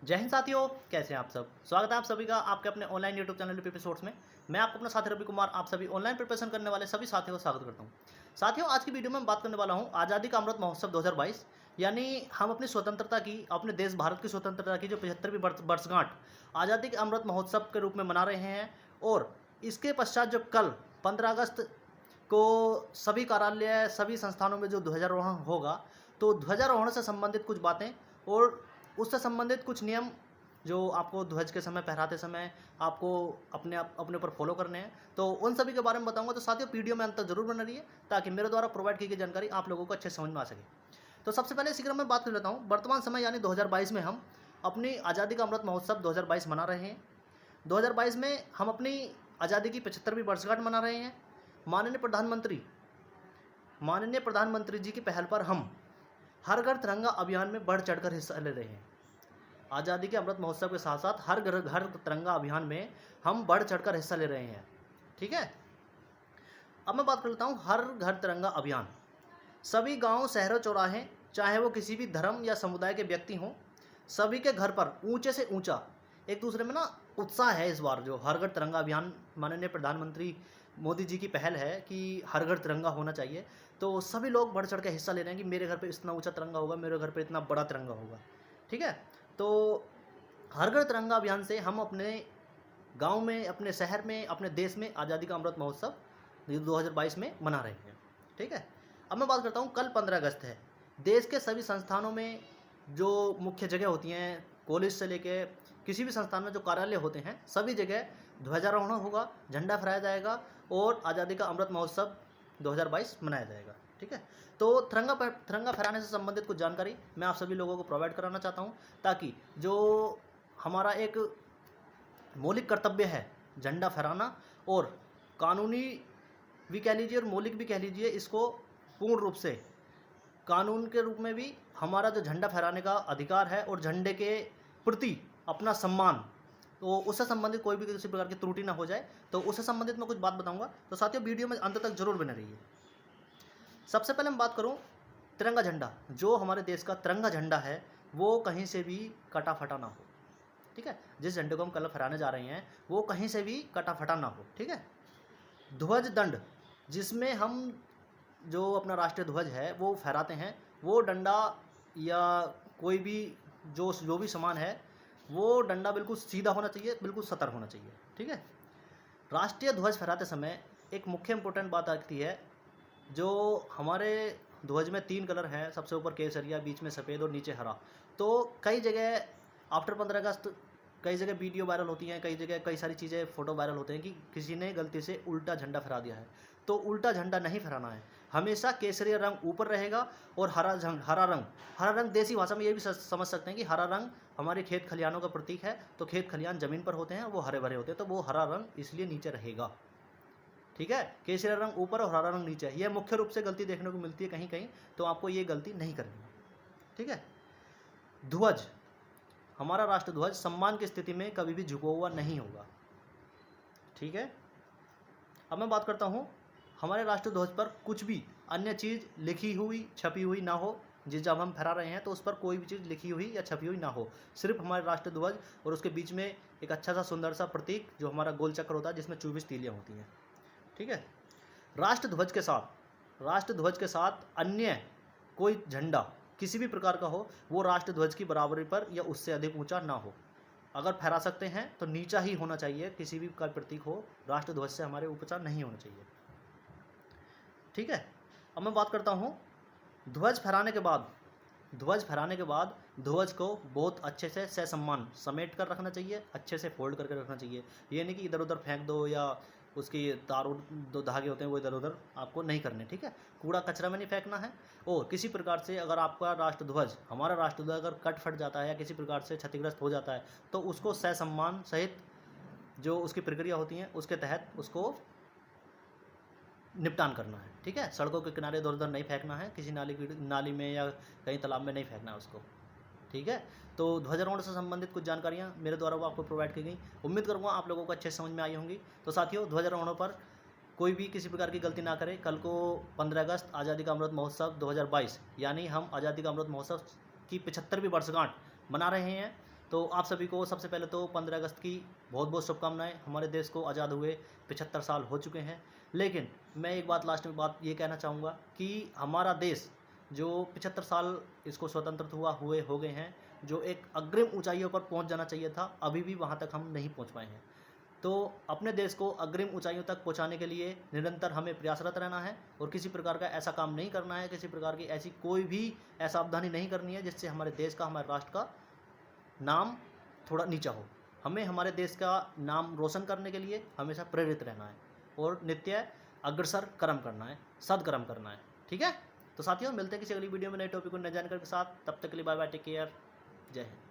जय हिंद साथियों, कैसे हैं आप सब। स्वागत है आप सभी का आपके अपने ऑनलाइन यूट्यूब चैनल एपिसोड्स में। मैं आपको अपना साथी रवि कुमार आप सभी ऑनलाइन प्रिपरेशन करने वाले सभी साथियों का स्वागत करता हूं। साथियों, आज की वीडियो में बात करने वाला हूं आज़ादी का अमृत महोत्सव 2022, यानी हम अपनी स्वतंत्रता की, अपने देश भारत की स्वतंत्रता की जो 75वीं वर्षगांठ आज़ादी के अमृत महोत्सव के रूप में मना रहे हैं। और इसके पश्चात जो कल 15 अगस्त को सभी कार्यालय, सभी संस्थानों में जो ध्वजारोहण होगा, तो ध्वजारोहण से संबंधित कुछ बातें और उससे संबंधित कुछ नियम जो आपको ध्वज के समय, फहराते समय आपको अपने ऊपर फॉलो करने हैं, तो उन सभी के बारे में बताऊंगा। तो साथियों, वीडियो में अंत तक जरूर बना रहिए ताकि मेरे द्वारा प्रोवाइड की गई जानकारी आप लोगों को अच्छे से समझ में आ सके। तो सबसे पहले इसी क्रम में बात कर लेता हूँ। वर्तमान समय यानी 2022 में हम अपनी आज़ादी का अमृत महोत्सव 2022 मना रहे हैं। 2022 में हम अपनी आज़ादी की 75वीं वर्षगांठ मना रहे हैं। माननीय प्रधानमंत्री जी की पहल पर हम हर घर तिरंगा अभियान में बढ़ चढ़कर हिस्सा ले रहे हैं। आज़ादी के अमृत महोत्सव के साथ साथ हर घर तिरंगा अभियान में हम बढ़ चढ़कर हिस्सा ले रहे हैं। ठीक है, अब मैं बात कर लेता हूँ हर घर तिरंगा अभियान। सभी गांव, शहरों, चौराहे, चाहे वो किसी भी धर्म या समुदाय के व्यक्ति हों, सभी के घर पर ऊंचे से ऊंचा एक दूसरे में ना उत्साह है। इस बार जो हर घर तिरंगा अभियान माननीय प्रधानमंत्री मोदी जी की पहल है कि हर घर तिरंगा होना चाहिए, तो सभी लोग बढ़ चढ़ के हिस्सा ले रहे हैं कि मेरे घर पे इतना ऊंचा तिरंगा होगा, मेरे घर पे इतना बड़ा तिरंगा होगा। ठीक है, तो हर घर तिरंगा अभियान से हम अपने गांव में, अपने शहर में, अपने देश में आज़ादी का अमृत महोत्सव 2022 में मना रहे हैं। ठीक है, अब मैं बात करता हूँ, कल 15 अगस्त है। देश के सभी संस्थानों में जो मुख्य जगह होती हैं, कॉलेज से लेके किसी भी संस्थान में जो कार्यालय होते हैं, सभी जगह ध्वजारोहण होगा, झंडा फहराया जाएगा और आज़ादी का अमृत महोत्सव 2022 मनाया जाएगा। ठीक है, तो तिरंगा फहराने से संबंधित कुछ जानकारी मैं आप सभी लोगों को प्रोवाइड कराना चाहता हूँ, ताकि जो हमारा एक मौलिक कर्तव्य है झंडा फहराना, और कानूनी भी कह लीजिए और मौलिक भी कह लीजिए, इसको पूर्ण रूप से कानून के रूप में भी हमारा जो झंडा फहराने का अधिकार है और झंडे के प्रति अपना सम्मान, तो उससे संबंधित कोई भी किसी प्रकार की त्रुटि ना हो जाए, तो उससे संबंधित मैं कुछ बात बताऊंगा। तो साथियों, वीडियो में अंत तक जरूर बने रहिए। सबसे पहले मैं बात करूं, तिरंगा झंडा, जो हमारे देश का तिरंगा झंडा है, वो कहीं से भी कटा फटा ना हो। ठीक है, जिस झंडे को हम कल फहराने जा रहे हैं वो कहीं से भी कटा फटा ना हो। ठीक है, ध्वज दंड, जिसमें हम जो अपना राष्ट्रीय ध्वज है वो फहराते हैं, वो डंडा या कोई भी जो भी सामान है, वो डंडा बिल्कुल सीधा होना चाहिए, बिल्कुल सतर्क होना चाहिए। ठीक है, राष्ट्रीय ध्वज फहराते समय एक मुख्य इंपॉर्टेंट बात आती है, जो हमारे ध्वज में 3 कलर हैं, सबसे ऊपर केसरिया, बीच में सफ़ेद और नीचे हरा। तो कई जगह आफ्टर 15 अगस्त कई जगह वीडियो वायरल होती हैं, कई जगह कई सारी चीज़ें, फ़ोटो वायरल होते हैं कि किसी ने गलती से उल्टा झंडा फहरा दिया है। तो उल्टा झंडा नहीं फहराना है, हमेशा केसरिया रंग ऊपर रहेगा और हरा रंग देसी भाषा में ये भी समझ सकते हैं कि हरा रंग हमारे खेत खलिहानों का प्रतीक है। तो खेत खलिहान ज़मीन पर होते हैं, वो हरे भरे होते हैं, तो वो हरा रंग इसलिए नीचे रहेगा। ठीक है, केसरिया रंग ऊपर और हरा रंग नीचे, यह मुख्य रूप से गलती देखने को मिलती है कहीं कहीं, तो आपको ये गलती नहीं करनी है। ठीक है, ध्वज, हमारा राष्ट्र ध्वज सम्मान की स्थिति में कभी भी झुका हुआ नहीं होगा। ठीक है, अब मैं बात करता हूँ, हमारे राष्ट्र ध्वज पर कुछ भी अन्य चीज़ लिखी हुई, छपी हुई ना हो। जब हम फहरा रहे हैं तो उस पर कोई भी चीज़ लिखी हुई या छपी हुई ना हो, सिर्फ हमारे राष्ट्र ध्वज और उसके बीच में एक अच्छा सा सुंदर सा प्रतीक जो हमारा गोल चक्र होता है, जिसमें 24 तीलियाँ होती हैं। ठीक है, राष्ट्र ध्वज के साथ अन्य कोई झंडा किसी भी प्रकार का हो, वो राष्ट्र ध्वज की बराबरी पर या उससे अधिक ऊंचा ना हो। अगर फहरा सकते हैं तो नीचा ही होना चाहिए, किसी भी का प्रतीक हो, राष्ट्र ध्वज से हमारे ऊंचा नहीं होना चाहिए। ठीक है, अब मैं बात करता हूँ, ध्वज फहराने के बाद ध्वज को बहुत अच्छे से ससम्मान समेट कर रखना चाहिए, अच्छे से फोल्ड करके रखना चाहिए। ये नहीं कि इधर उधर फेंक दो या उसकी दो धागे होते हैं वो इधर उधर आपको नहीं करने। ठीक है, कूड़ा कचरा में नहीं फेंकना है। और किसी प्रकार से अगर आपका हमारा राष्ट्र ध्वज अगर कट फट जाता है या किसी प्रकार से क्षतिग्रस्त हो जाता है, तो उसको ससम्मान सहित जो उसकी प्रक्रिया होती है उसके तहत उसको निपटान करना है। ठीक है, सड़कों के किनारे इधर उधर नहीं फेंकना है, किसी नाली में या कहीं तालाब में नहीं फेंकना है उसको। ठीक है, तो ध्वजारोहण से संबंधित कुछ जानकारियाँ मेरे द्वारा वो आपको प्रोवाइड की गई, उम्मीद करूँगा आप लोगों को अच्छे से समझ में आई होंगी। तो साथियों, ध्वजारोहणों पर कोई भी किसी प्रकार की गलती ना करे। कल को 15 अगस्त आज़ादी का अमृत महोत्सव 2022, यानी हम आज़ादी का अमृत महोत्सव की 75वीं वर्षगांठ मना रहे हैं। तो आप सभी को सबसे पहले तो 15 अगस्त की बहुत बहुत शुभकामनाएं। हमारे देश को आज़ाद हुए 75 साल हो चुके हैं, लेकिन मैं एक बात लास्ट में बात ये कहना चाहूँगा कि हमारा देश जो 75 साल इसको स्वतंत्र हुआ हुए हो गए हैं, जो एक अग्रिम ऊंचाइयों पर पहुंच जाना चाहिए था, अभी भी वहां तक हम नहीं पहुंच पाए हैं। तो अपने देश को अग्रिम ऊंचाइयों तक पहुंचाने के लिए निरंतर हमें प्रयासरत रहना है और किसी प्रकार का ऐसा काम नहीं करना है, किसी प्रकार की ऐसी कोई भी असावधानी नहीं करनी है जिससे हमारे देश का, हमारे राष्ट्र का नाम थोड़ा नीचा हो। हमें हमारे देश का नाम रोशन करने के लिए हमेशा प्रेरित रहना है और नित्य अग्रसर कर्म करना है, सदकर्म करना है। ठीक है, तो साथियों मिलते हैं किसी अगली वीडियो में नए टॉपिक को नए जानकारी के साथ। तब तक के लिए बाय बाय, टेक केयर, जय हिंद।